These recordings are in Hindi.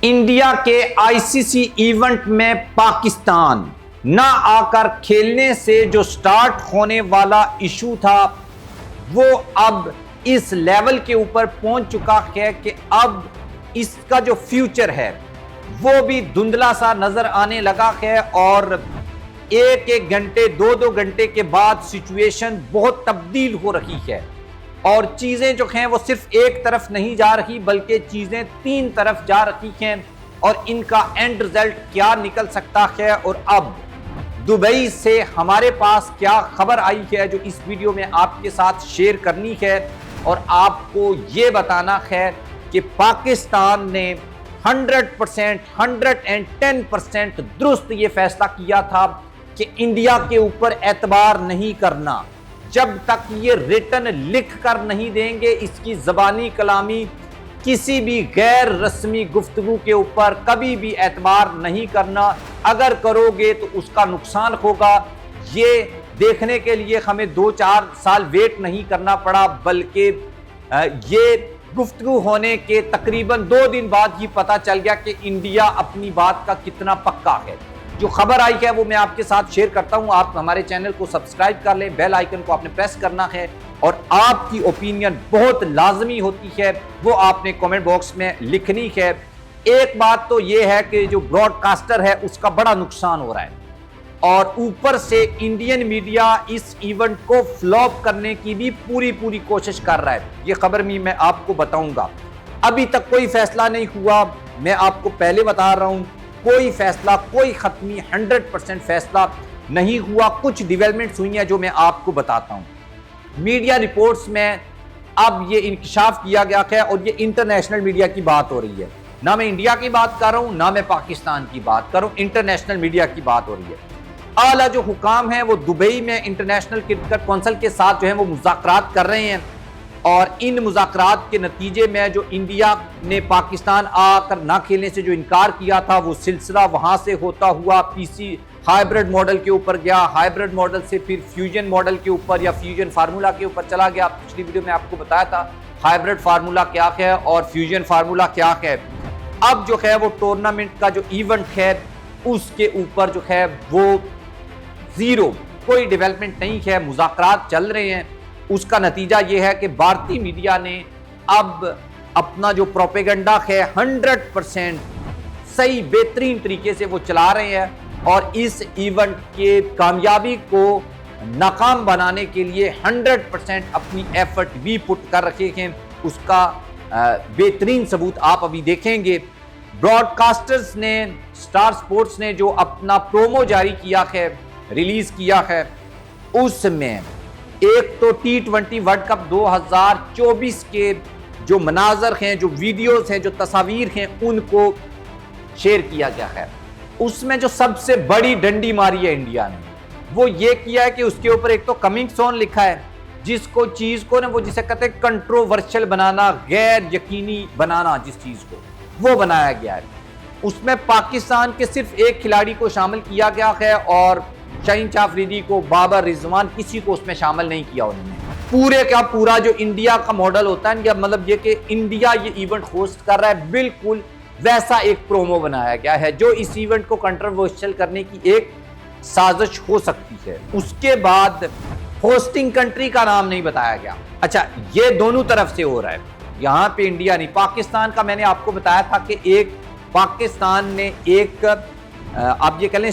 इंडिया के आईसीसी इवेंट में पाकिस्तान ना आकर खेलने से जो स्टार्ट होने वाला इशू था वो अब इस लेवल के ऊपर पहुंच चुका है कि अब इसका जो फ्यूचर है वो भी धुंधला सा नजर आने लगा है और एक एक घंटे दो दो घंटे के बाद सिचुएशन बहुत तब्दील हो रही है और चीजें जो हैं वो सिर्फ एक तरफ नहीं जा रही बल्कि चीजें तीन तरफ जा रही हैं और इनका एंड रिजल्ट क्या निकल सकता है। और अब दुबई से हमारे पास क्या खबर आई है जो इस वीडियो में आपके साथ शेयर करनी है और आपको ये बताना है कि पाकिस्तान ने 100% 110% दुरुस्त ये फैसला किया था कि इंडिया के ऊपर एतबार नहीं करना जब तक ये रिटर्न लिख कर नहीं देंगे। इसकी ज़बानी कलामी किसी भी गैर रस्मी गुफ्तगू के ऊपर कभी भी एतबार नहीं करना, अगर करोगे तो उसका नुकसान होगा। ये देखने के लिए हमें 2-4 साल वेट नहीं करना पड़ा बल्कि ये गुफ्तगू होने के तकरीबन 2 दिन बाद ही पता चल गया कि इंडिया अपनी बात का कितना पक्का है। जो खबर आई है वो मैं आपके साथ शेयर करता हूं। आप हमारे चैनल को सब्सक्राइब कर लें, बेल आइकन को आपने प्रेस करना है और आपकी ओपिनियन बहुत लाजमी होती है, वो आपने कमेंट बॉक्स में लिखनी है। एक बात तो ये है कि जो ब्रॉडकास्टर है उसका बड़ा नुकसान हो रहा है और ऊपर से इंडियन मीडिया इस इवेंट को फ्लॉप करने की भी पूरी कोशिश कर रहा है। ये खबर भी मैं आपको बताऊंगा। अभी तक कोई फैसला नहीं हुआ, मैं आपको पहले बता रहा हूं, कोई फैसला कोई खत्मी 100% फैसला नहीं हुआ। कुछ डेवलपमेंट्स हुई हैं जो मैं आपको बताता हूं। मीडिया रिपोर्ट्स में अब ये इंकशाफ किया गया है और ये इंटरनेशनल मीडिया की बात हो रही है, ना मैं इंडिया की बात कर रहा हूं ना मैं पाकिस्तान की बात कर रहा हूं, इंटरनेशनल मीडिया की बात हो रही है। आला जो हुकाम है वो दुबई में इंटरनेशनल क्रिकेट काउंसिल के साथ जो है वो मुज़ाकरात कर रहे हैं और इन मुज़ाकरात के नतीजे में जो इंडिया ने पाकिस्तान आकर ना खेलने से जो इनकार किया था वो सिलसिला वहाँ से होता हुआ पीसी हाइब्रिड मॉडल के ऊपर गया, हाइब्रिड मॉडल से फिर फ्यूजन मॉडल के ऊपर या फ्यूजन फार्मूला के ऊपर चला गया। पिछली वीडियो में आपको बताया था हाइब्रिड फार्मूला क्या है और फ्यूजन फार्मूला क्या है। अब जो है वो टूर्नामेंट का जो इवेंट है उसके ऊपर जो है वो जीरो, कोई डेवलपमेंट नहीं है, मुज़ाकरात चल रहे हैं। उसका नतीजा यह है कि भारतीय मीडिया ने अब अपना जो प्रोपेगेंडा है 100% सही बेहतरीन तरीके से वो चला रहे हैं और इस इवेंट के कामयाबी को नाकाम बनाने के लिए 100% अपनी एफर्ट भी पुट कर रखे हैं। उसका बेहतरीन सबूत आप अभी देखेंगे। ब्रॉडकास्टर्स ने, स्टार स्पोर्ट्स ने जो अपना प्रोमो जारी किया है, रिलीज किया है, उसमें एक तो T20 वर्ल्ड कप 2024 के जो मनाजर हैं, जो वीडियोस हैं, जो तस्वीर हैं, उनको शेयर किया गया है। उसमें जो सबसे बड़ी डंडी मारी है इंडिया ने वो ये किया है कि उसके ऊपर एक तो कमिंग सोन लिखा है, जिसको चीज को ना वो जिसे कहते हैं कंट्रोवर्शियल बनाना, गैर यकीनी बनाना, जिस चीज को वो बनाया गया है। उसमें पाकिस्तान के सिर्फ एक खिलाड़ी को शामिल किया गया है और शाहीन अफरीदी को, बाबर रिजवान, किसी को उसमें शामिल नहीं किया उन्होंने। पूरे का पूरा जो इंडिया का मॉडल होता है या मतलब ये कि इंडिया ये इवेंट होस्ट कर रहा है, बिल्कुल वैसा एक प्रोमो बनाया गया है जो इस इवेंट को कंट्रोवर्शियल करने की एक साजिश हो सकती है। उसके बाद होस्टिंग कंट्री का नाम नहीं बताया गया। अच्छा, ये दोनों तरफ से हो रहा है, यहाँ पे इंडिया नहीं। पाकिस्तान का मैंने आपको बताया था कि एक पाकिस्तान ने एक आप ये कह लें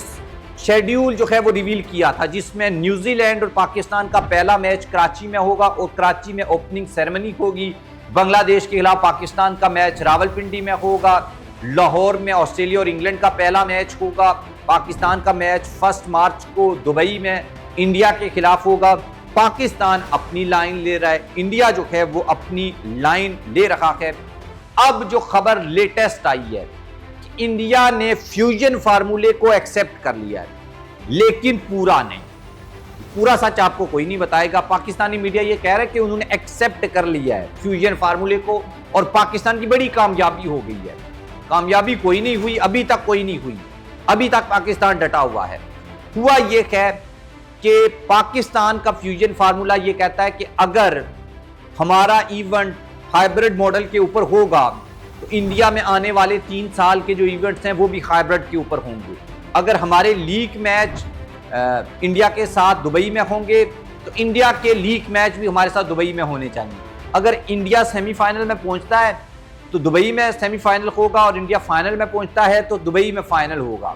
शेड्यूल जो है वो रिवील किया था जिसमें न्यूजीलैंड और पाकिस्तान का पहला मैच कराची में होगा और कराची में ओपनिंग सेरेमनी होगी। बांग्लादेश के खिलाफ पाकिस्तान का मैच रावलपिंडी में होगा। लाहौर में ऑस्ट्रेलिया और इंग्लैंड का पहला मैच होगा। पाकिस्तान का मैच 1 मार्च को दुबई में इंडिया के खिलाफ होगा। पाकिस्तान अपनी लाइन ले रहा है, इंडिया जो है वो अपनी लाइन ले रहा है। अब जो खबर लेटेस्ट आई है, इंडिया ने फ्यूजन फार्मूले को एक्सेप्ट कर लिया है, लेकिन पूरा नहीं। पूरा सच आपको कोई नहीं बताएगा। पाकिस्तानी मीडिया ये कह रहा है कि उन्होंने एक्सेप्ट कर लिया है फ्यूजन फार्मूले को और पाकिस्तान की बड़ी कामयाबी हो गई है। कामयाबी कोई नहीं हुई, अभी तक कोई नहीं हुई, अभी तक पाकिस्तान डटा हुआ है। हुआ ये है कि पाकिस्तान का फ्यूजन फार्मूला ये कहता है कि अगर हमारा इवेंट हाइब्रिड मॉडल के ऊपर होगा तो इंडिया में आने वाले 3 साल के जो इवेंट्स हैं वो भी हाइब्रिड के ऊपर होंगे। अगर हमारे लीग मैच इंडिया के साथ दुबई में होंगे तो इंडिया के लीग मैच भी हमारे साथ दुबई में होने चाहिए। अगर इंडिया सेमीफाइनल में पहुंचता है तो दुबई में सेमीफाइनल होगा, और इंडिया फाइनल में पहुंचता है तो दुबई में फाइनल होगा।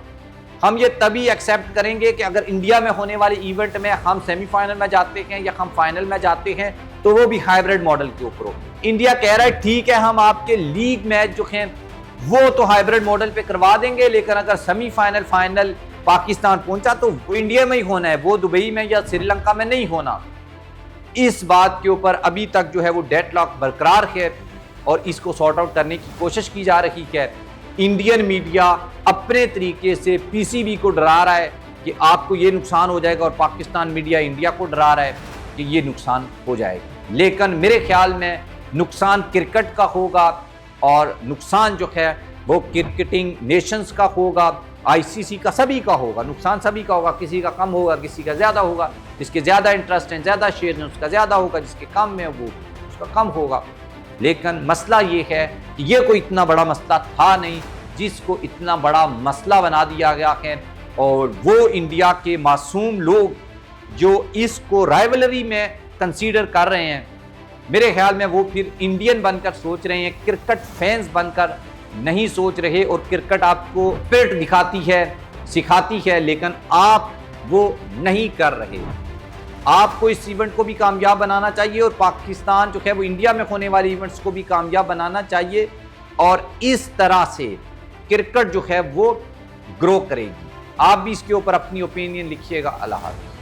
हम ये तभी एक्सेप्ट करेंगे कि अगर इंडिया में होने वाले इवेंट में हम सेमीफाइनल में जाते हैं या हम फाइनल में जाते हैं तो वो भी हाइब्रिड मॉडल के ऊपर हो। इंडिया कह रहा है ठीक है, हम आपके लीग मैच जो हैं वो तो हाइब्रिड मॉडल पे करवा देंगे, लेकिन अगर सेमीफाइनल फाइनल पाकिस्तान पहुंचा तो वो इंडिया में ही होना है, वो दुबई में या श्रीलंका में नहीं होना। इस बात के ऊपर अभी तक जो है वो डेडलॉक बरकरार है और इसको सॉर्ट आउट करने की कोशिश की जा रही है। इंडियन मीडिया अपने तरीके से पीसीबी को डरा रहा है कि आपको ये नुकसान हो जाएगा, और पाकिस्तान मीडिया इंडिया को डरा रहा है कि ये नुकसान हो जाएगा। लेकिन मेरे ख्याल में नुकसान क्रिकेट का होगा, और नुकसान जो है वो क्रिकेटिंग नेशंस का होगा, आईसीसी का, सभी का होगा। नुकसान सभी का होगा, किसी का कम होगा, किसी का ज़्यादा होगा। जिसके ज़्यादा इंटरेस्ट हैं, ज़्यादा शेयर हैं, उसका ज़्यादा होगा, जिसके कम है वो उसका कम होगा। लेकिन मसला ये है कि ये कोई इतना बड़ा मसला था नहीं जिसको इतना बड़ा मसला बना दिया गया है, और वो इंडिया के मासूम लोग जो इसको राइवलरी में कंसीडर कर रहे हैं, मेरे ख्याल में वो फिर इंडियन बनकर सोच रहे हैं, क्रिकेट फैंस बनकर नहीं सोच रहे। और क्रिकेट आपको स्पिरिट दिखाती है, सिखाती है, लेकिन आप वो नहीं कर रहे। आपको इस इवेंट को भी कामयाब बनाना चाहिए, और पाकिस्तान जो है वो इंडिया में होने वाले इवेंट्स को भी कामयाब बनाना चाहिए, और इस तरह से क्रिकेट जो है वो ग्रो करेगी। आप भी इसके ऊपर अपनी ओपिनियन लिखिएगा। अल्लाह हाफ़िज़।